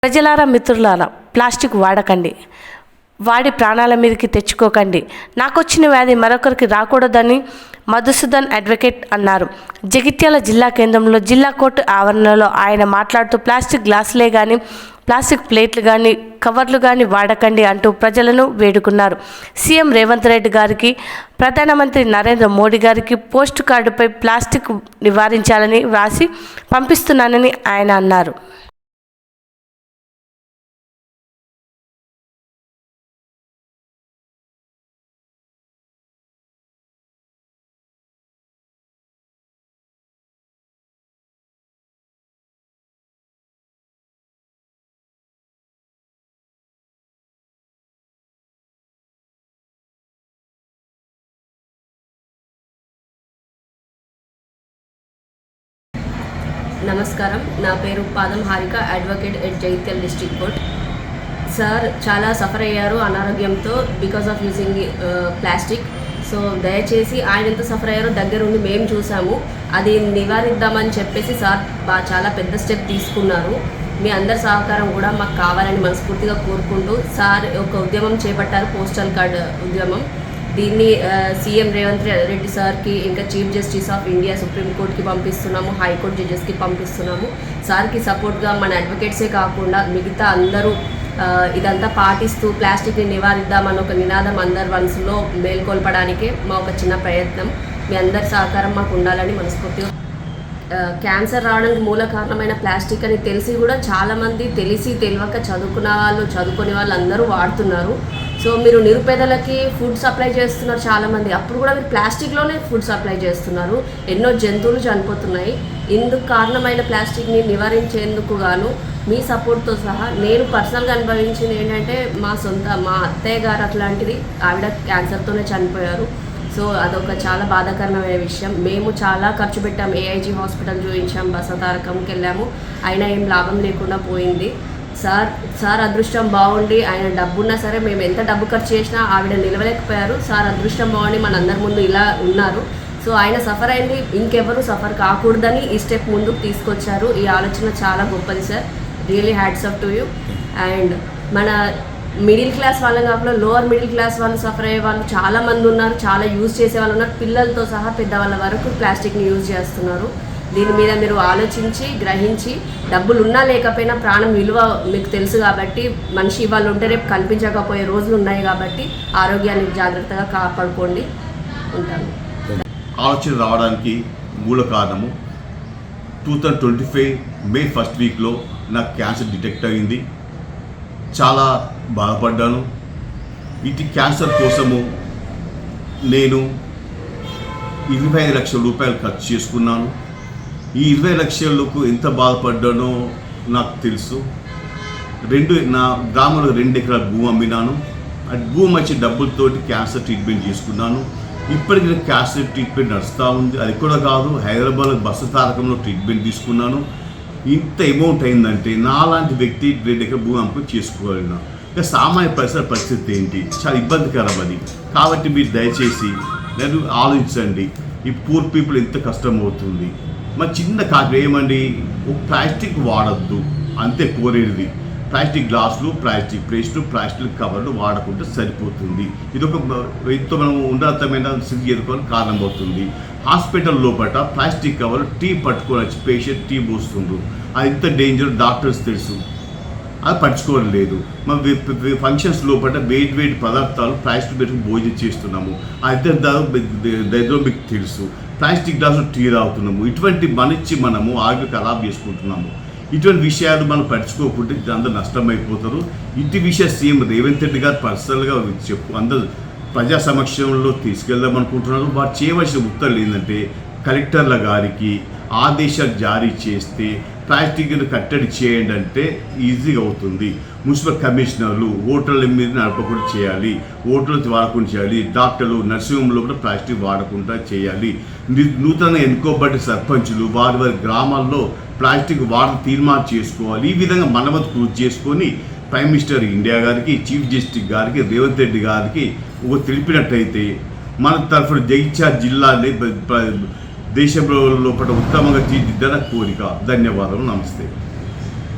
ప్రజలారా, మిత్రులారా, ప్లాస్టిక్ వాడకండి, వాడి ప్రాణాల మీదకి తెచ్చుకోకండి. నాకొచ్చిన వ్యాధి మరొకరికి రాకూడదని మధుసూదన్ అడ్వకేట్ అన్నారు. జగిత్యాల జిల్లా కేంద్రంలో జిల్లా కోర్టు ఆవరణలో ఆయన మాట్లాడుతూ ప్లాస్టిక్ గ్లాసులే కానీ, ప్లాస్టిక్ ప్లేట్లు కానీ, కవర్లు కానీ వాడకండి అంటూ ప్రజలను వేడుకున్నారు. సీఎం రేవంత్ రెడ్డి గారికి, ప్రధానమంత్రి నరేంద్ర మోడీ గారికి పోస్ట్ కార్డుపై ప్లాస్టిక్ నివారించాలని వ్రాసి పంపిస్తున్నానని ఆయన అన్నారు. నమస్కారం, నా పేరు పాదం Harika, advocate at Jagtial district court. Sir చాలా సఫర్ అయ్యారు అనారోగ్యంతో because of using plastic. So దయచేసి ఆయన ఎంత సఫర్ అయ్యారో దగ్గరుండి మేము చూసాము. అది నివారిద్దామని చెప్పేసి సార్ చాలా పెద్ద స్టెప్ తీసుకున్నారు. మీ అందరి సహకారం కూడా మాకు కావాలని మనస్ఫూర్తిగా కోరుకుంటూ సార్ ఒక ఉద్యమం చేపట్టారు, పోస్టల్ కార్డ్ ఉద్యమం. దీన్ని సీఎం రేవంత్ రెడ్డి సార్కి, ఇంకా చీఫ్ జస్టిస్ ఆఫ్ ఇండియా సుప్రీంకోర్టుకి పంపిస్తున్నాము, హైకోర్టు జడ్జెస్కి పంపిస్తున్నాము. సార్కి సపోర్ట్గా మన అడ్వకేట్సే కాకుండా మిగతా అందరూ ఇదంతా పాటిస్తూ ప్లాస్టిక్ని నివారిద్దామని ఒక నినాదం అందరి మనసులో మేల్కొల్పడానికే మా ఒక చిన్న ప్రయత్నం. మీ అందరి సహకారం మాకు ఉండాలని మనస్ఫూర్తిగా. క్యాన్సర్ రావడానికి మూల కారణమైన ప్లాస్టిక్ అని తెలిసి కూడా చాలామంది తెలిసి తెలియక చదువుకున్న వాళ్ళు, చదువుకునే వాళ్ళు అందరూ వాడుతున్నారు. సో మీరు నిరుపేదలకి ఫుడ్ సప్లై చేస్తున్నారు చాలామంది, అప్పుడు కూడా మీరు ప్లాస్టిక్లోనే ఫుడ్ సప్లై చేస్తున్నారు. ఎన్నో జంతువులు చనిపోతున్నాయి. ఇందుకు కారణమైన ప్లాస్టిక్ని నివారించేందుకు గాను మీ సపోర్ట్తో సహా నేను పర్సనల్గా అనుభవించింది ఏంటంటే మా అత్తయ్య గారు అట్లాంటిది, ఆవిడ క్యాన్సర్తోనే చనిపోయారు. సో అదొక చాలా బాధాకరమైన విషయం. మేము చాలా ఖర్చు పెట్టాము, ఏఐజీ హాస్పిటల్ చూపించాం, బసతారకంకి వెళ్ళాము, అయినా ఏం లాభం లేకుండా పోయింది. సార్ అదృష్టం బాగుండి, ఆయన డబ్బున్నా సరే మేము ఎంత డబ్బు ఖర్చు చేసినా ఆవిడ నిలవలేకపోయారు. సార్ అదృష్టం బాగుండి మనందరి ముందు ఇలా ఉన్నారు. సో ఆయన సఫర్ అయింది, ఇంకెవరు సఫర్ కాకూడదని ఈ స్టెప్ ముందుకు తీసుకొచ్చారు. ఈ ఆలోచన చాలా గొప్పది sir, really hats off to you. And మన మిడిల్ క్లాస్ వాళ్ళం కాకుండా లోవర్ మిడిల్ క్లాస్ వాళ్ళు సఫర్ అయ్యే వాళ్ళు చాలామంది ఉన్నారు, చాలా యూజ్ చేసే వాళ్ళు ఉన్నారు. పిల్లలతో సహా పెద్దవాళ్ళ వరకు ప్లాస్టిక్ని యూజ్ చేస్తున్నారు. దీని మీద మీరు ఆలోచించి, గ్రహించి, డబ్బులు ఉన్నా లేకపోయినా ప్రాణం విలువ మీకు తెలుసు కాబట్టి, మనిషి ఇవాళ ఉంటే రేపు కనిపించకపోయే రోజులు ఉన్నాయి కాబట్టి ఆరోగ్యాన్ని జాగ్రత్తగా కాపాడుకోండి. ఉంటాను. ఆలోచన రావడానికి మూల కారణము 2025 మే ఫస్ట్ వీక్లో నాకు క్యాన్సర్ డిటెక్ట్ అయింది. చాలా బాధపడ్డాను. ఇటు క్యాన్సర్ కోసము నేను 25 లక్షల రూపాయలు ఖర్చు చేసుకున్నాను. ఈ 20 లక్షలకు ఎంత బాధపడ్డానో నాకు తెలుసు. నా గ్రామంలో 2 ఎకరాల భూమి అమ్మినాను. ఆ భూమి వచ్చే డబ్బులతోటి క్యాన్సర్ ట్రీట్మెంట్ చేసుకున్నాను. ఇప్పటికీ క్యాన్సర్ ట్రీట్మెంట్ నడుస్తూ ఉంది. అది కూడా కాదు, హైదరాబాద్లో బసతారకంలో ట్రీట్మెంట్ తీసుకున్నాను. ఇంత అమౌంట్ అయిందంటే నాలాంటి వ్యక్తి 2 ఎకరాల భూమి అమ్ముకొని చేసుకోగలిగిన. ఇక సామాన్య పరిస్థితి ఏంటి, చాలా ఇబ్బందికరం అది. కాబట్టి మీరు దయచేసి నేను ఆలోచించండి, ఈ పూర్ పీపుల్ ఎంత కష్టం అవుతుంది. మా చిన్న కాదు ఏమండి, ప్లాస్టిక్ వాడద్దు అంతే కోరేది. ప్లాస్టిక్ గ్లాసులు, ప్లాస్టిక్ ప్లేట్లు, ప్లాస్టిక్ కవర్లు వాడకుంటే సరిపోతుంది. ఇది ఒక ఎంతో మనం ఉన్నతమైన స్థితి ఎదుర్కొని కారణం అవుతుంది. హాస్పిటల్ లోపల ప్లాస్టిక్ కవర్లు టీ పట్టుకొని వచ్చి పేషెంట్ టీ పోస్తుండ్రు. అది ఎంత డేంజర్ డాక్టర్స్ తెలుసు, అది పట్టుకోలేదు. మన ఫంక్షన్స్ లోపల వేడి పదార్థాలు ప్లాస్టిక్ పెట్టుకుని భోజనం చేస్తున్నాము. అది దరిద్రం మీకు తెలుసు. ప్లాస్టిక్ గ్లాసులు టీ తాగుతున్నాము. ఇటువంటి మనిచ్చి మనము ఆరోగ్య ఖరాబ్ చేసుకుంటున్నాము. ఇటువంటి విషయాలు మనం పట్టించుకోకుంటే అందరూ నష్టమైపోతారు. ఇంటి విషయం సీఎం రేవంత్ రెడ్డి గారు పర్సనల్గా అందరూ ప్రజా సమక్షంలో తీసుకెళ్దాం అనుకుంటున్నారు. వారు చేయవలసిన ఉత్తర్వులు ఏంటంటే, కలెక్టర్ల గారికి ఆదేశాలు జారీ చేస్తే ప్లాస్టిక్ను కట్టడి చేయండి అంటే ఈజీగా అవుతుంది. మున్సిపల్ కమిషనర్లు హోటళ్ళ మీద నడపకుండా చేయాలి, హోటల్స్ వాడకుండా చేయాలి. డాక్టర్లు నర్సింగ్ హోమ్లో కూడా ప్లాస్టిక్ వాడకుండా చేయాలి. నూతన ఎన్నుకోబడ్డ సర్పంచులు వారి గ్రామాల్లో ప్లాస్టిక్ వాడడం తీర్మానం చేసుకోవాలి. ఈ విధంగా మనవత్ కృషి చేసుకొని ప్రైమ్ మినిస్టర్ ఇండియా గారికి, చీఫ్ జస్టిస్ గారికి, రేవంత్ రెడ్డి గారికి తెలిపినట్టయితే మన తరఫున జగిత్యాల జిల్లాని దేశంలో లోపల ఉత్తమంగా తీర్చిదిద్దన కోరిక. ధన్యవాదాలు. నమస్తే.